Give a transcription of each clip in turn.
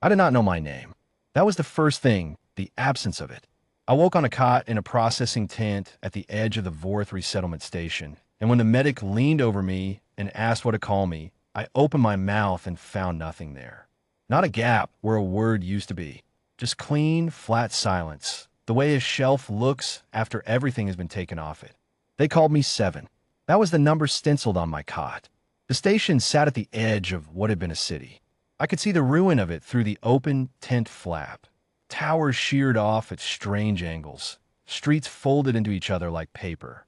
I did not know my name. That was the first thing, the absence of it. I woke on a cot in a processing tent at the edge of the Vorth resettlement station, and when the medic leaned over me and asked what to call me, I opened my mouth and found nothing there. Not a gap where a word used to be. Just clean, flat silence, the way a shelf looks after everything has been taken off it. They called me 7. That was the number stenciled on my cot. The station sat at the edge of what had been a city. I could see the ruin of it through the open tent flap. Towers sheared off at strange angles. Streets folded into each other like paper.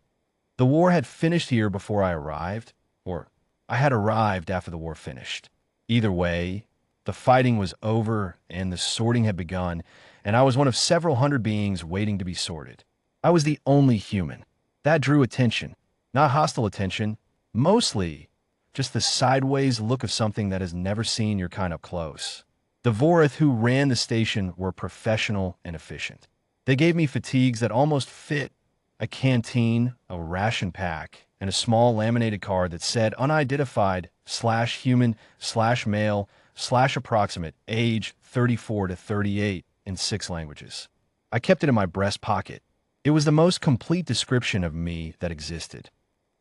The war had finished here before I arrived, or I had arrived after the war finished. Either way, the fighting was over and the sorting had begun, and I was one of several hundred beings waiting to be sorted. I was the only human. That drew attention. Not hostile attention, mostly just the sideways look of something that has never seen your kind up close. The Vorith who ran the station were professional and efficient. They gave me fatigues that almost fit a canteen, a ration pack, and a small laminated card that said unidentified /human/male/approximate age 34 to 38 in 6 languages. I kept it in my breast pocket. It was the most complete description of me that existed.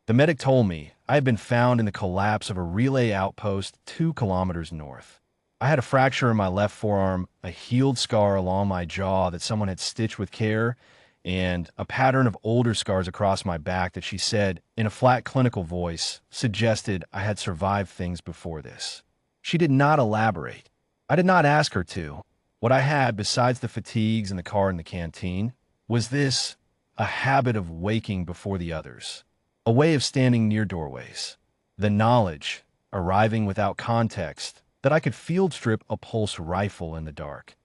The medic told me I had been found in the collapse of a relay outpost 2 kilometers north. I had a fracture in my left forearm, a healed scar along my jaw that someone had stitched with care, and a pattern of older scars across my back that she said, in a flat clinical voice, suggested I had survived things before this. She did not elaborate. I did not ask her to. What I had, besides the fatigues and the car and the canteen, was this, a habit of waking before the others, a way of standing near doorways, the knowledge, arriving without context, that I could field strip a pulse rifle in the dark,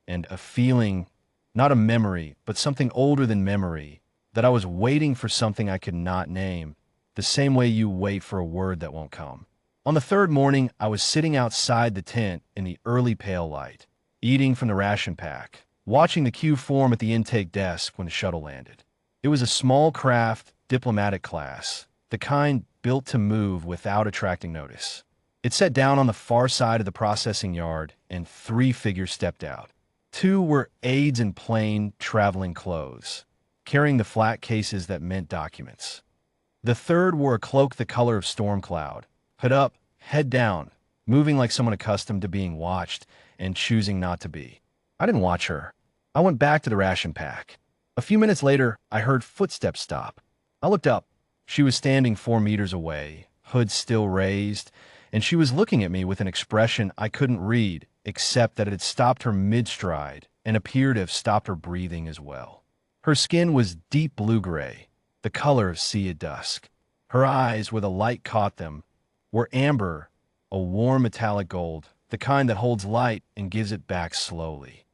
and a feeling, not a memory, but something older than memory, that I was waiting for something I could not name, the same way you wait for a word that won't come. On the 3rd morning, I was sitting outside the tent in the early pale light, eating from the ration pack, watching the queue form at the intake desk when the shuttle landed. It was a small craft, diplomatic class, the kind built to move without attracting notice. It sat down on the far side of the processing yard, and 3 figures stepped out. 2 were aides in plain, traveling clothes, carrying the flat cases that meant documents. The 3rd wore a cloak the color of storm cloud, hood up, head down, moving like someone accustomed to being watched and choosing not to be. I didn't watch her. I went back to the ration pack. A few minutes later, I heard footsteps stop. I looked up. She was standing 4 meters away, hood still raised, and she was looking at me with an expression I couldn't read, except that it had stopped her mid-stride and appeared to have stopped her breathing as well. Her skin was deep blue-gray, the color of sea at dusk. Her eyes, where the light caught them, were amber, a warm metallic gold, the kind that holds light and gives it back slowly.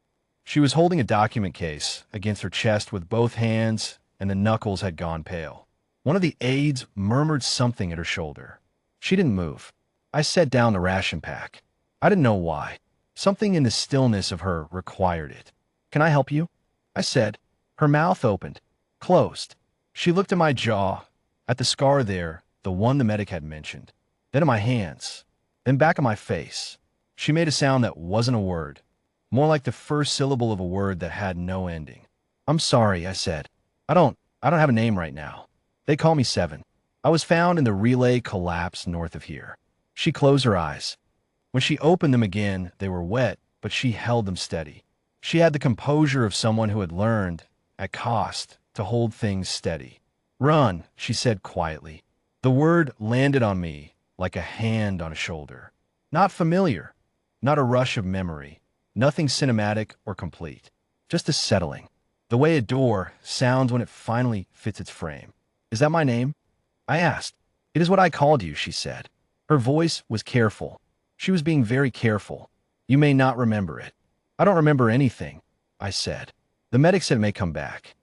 She was holding a document case against her chest with both hands, and the knuckles had gone pale. One of the aides murmured something at her shoulder. She didn't move. I set down the ration pack. I didn't know why. Something in the stillness of her required it. "Can I help you?" I said. Her mouth opened, closed. She looked at my jaw, at the scar there, the one the medic had mentioned, then at my hands, then back at my face. She made a sound that wasn't a word, more like the first syllable of a word that had no ending. "I'm sorry," I said. I don't have a name right now. They call me 7. I was found in the relay collapse north of here." She closed her eyes. When she opened them again, they were wet, but she held them steady. She had the composure of someone who had learned, at cost, to hold things steady. "Run," she said quietly. The word landed on me like a hand on a shoulder. Not familiar, not a rush of memory, nothing cinematic or complete, just a settling. The way a door sounds when it finally fits its frame. "Is that my name?" I asked. "It is what I called you," she said. Her voice was careful. She was being very careful. "You may not remember it." "I don't remember anything," I said. "The medic said it may come back."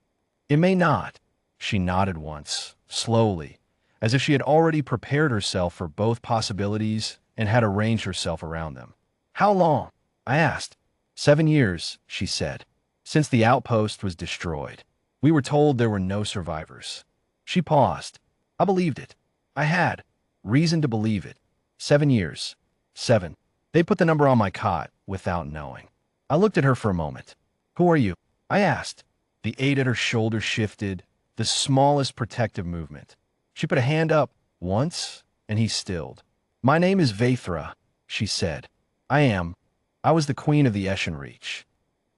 "It may not." She nodded once, slowly, as if she had already prepared herself for both possibilities and had arranged herself around them. "How long?" I asked. 7 years, she said, since the outpost was destroyed. We were told there were no survivors. She paused. I believed it. I had reason to believe it. 7 years. 7. They put the number on my cot, without knowing. I looked at her for a moment. "Who are you?" I asked. The aide at her shoulder shifted, the smallest protective movement. She put a hand up once, and he stilled. "My name is Vaithra," she said. I was the queen of the Eshenreach.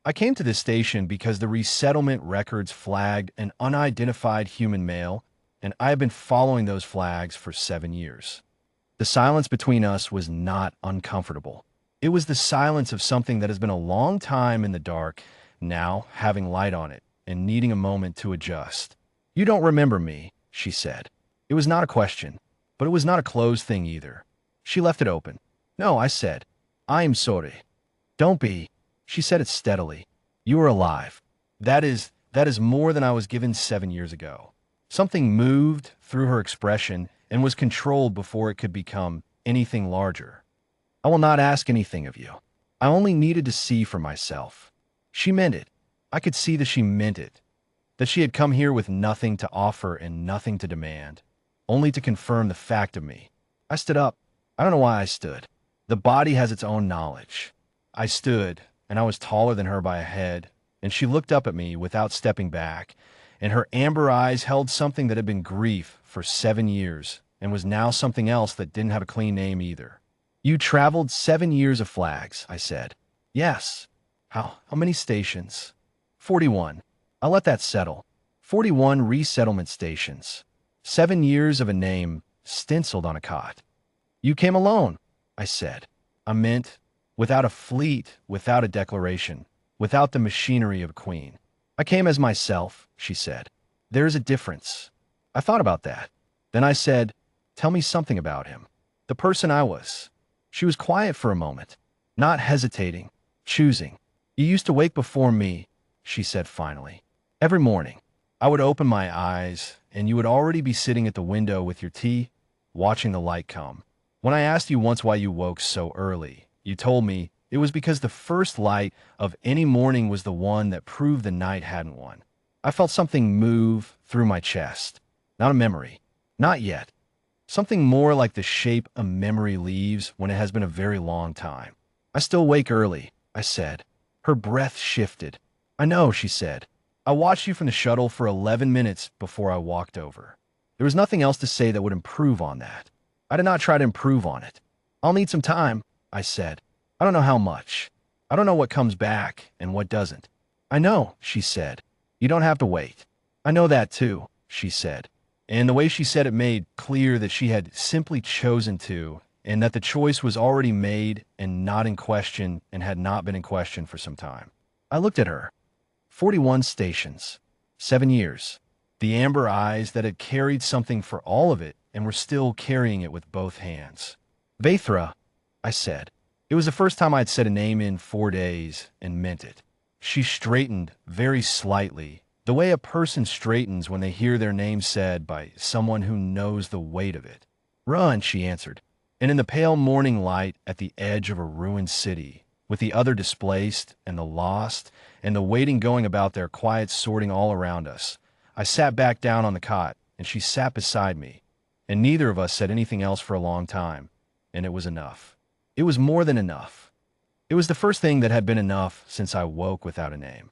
I came to this station because the resettlement records flagged an unidentified human male, and I have been following those flags for 7 years. The silence between us was not uncomfortable. It was the silence of something that has been a long time in the dark, now having light on it and needing a moment to adjust. "You don't remember me," she said. It was not a question, but it was not a closed thing either. She left it open. "No," I said. "I am sorry." "Don't be." She said it steadily. "You are alive. That is more than I was given 7 years ago." Something moved through her expression and was controlled before it could become anything larger. "I will not ask anything of you. I only needed to see for myself." She meant it. I could see that she meant it. That she had come here with nothing to offer and nothing to demand, only to confirm the fact of me. I stood up. I don't know why I stood. The body has its own knowledge. I stood, and I was taller than her by a head, and she looked up at me without stepping back, and her amber eyes held something that had been grief for 7 years and was now something else that didn't have a clean name either. "You traveled 7 years of flags," I said. "Yes." How many stations?" 41. I'll let that settle. 41 resettlement stations. 7 years of a name stenciled on a cot. "You came alone," I said. I meant, without a fleet, without a declaration, without the machinery of a queen. "I came as myself," she said. "There is a difference." I thought about that. Then I said, "Tell me something about him." The person I was. She was quiet for a moment, not hesitating, choosing. "You used to wake before me," she said finally. "Every morning. I would open my eyes, and you would already be sitting at the window with your tea, watching the light come. When I asked you once why you woke so early, you told me it was because the first light of any morning was the one that proved the night hadn't one." I felt something move through my chest. Not a memory. Not yet. Something more like the shape a memory leaves when it has been a very long time. "I still wake early," I said. Her breath shifted. "I know," she said. "I watched you from the shuttle for 11 minutes before I walked over." There was nothing else to say that would improve on that. I did not try to improve on it. "I'll need some time," I said. "I don't know how much. I don't know what comes back and what doesn't." "I know," she said. "You don't have to wait." "I know that too," she said. And the way she said it made clear that she had simply chosen to, and that the choice was already made and not in question and had not been in question for some time. I looked at her. 41 stations. 7 years. The amber eyes that had carried something for all of it and were still carrying it with both hands. "Vaithra," I said. It was the first time I'd said a name in 4 days and meant it. She straightened very slightly, the way a person straightens when they hear their name said by someone who knows the weight of it. "Run," she answered. And in the pale morning light at the edge of a ruined city, with the other displaced and the lost and the waiting going about their quiet sorting all around us, I sat back down on the cot, and she sat beside me, and neither of us said anything else for a long time, and it was enough. It was more than enough. It was the first thing that had been enough since I woke without a name.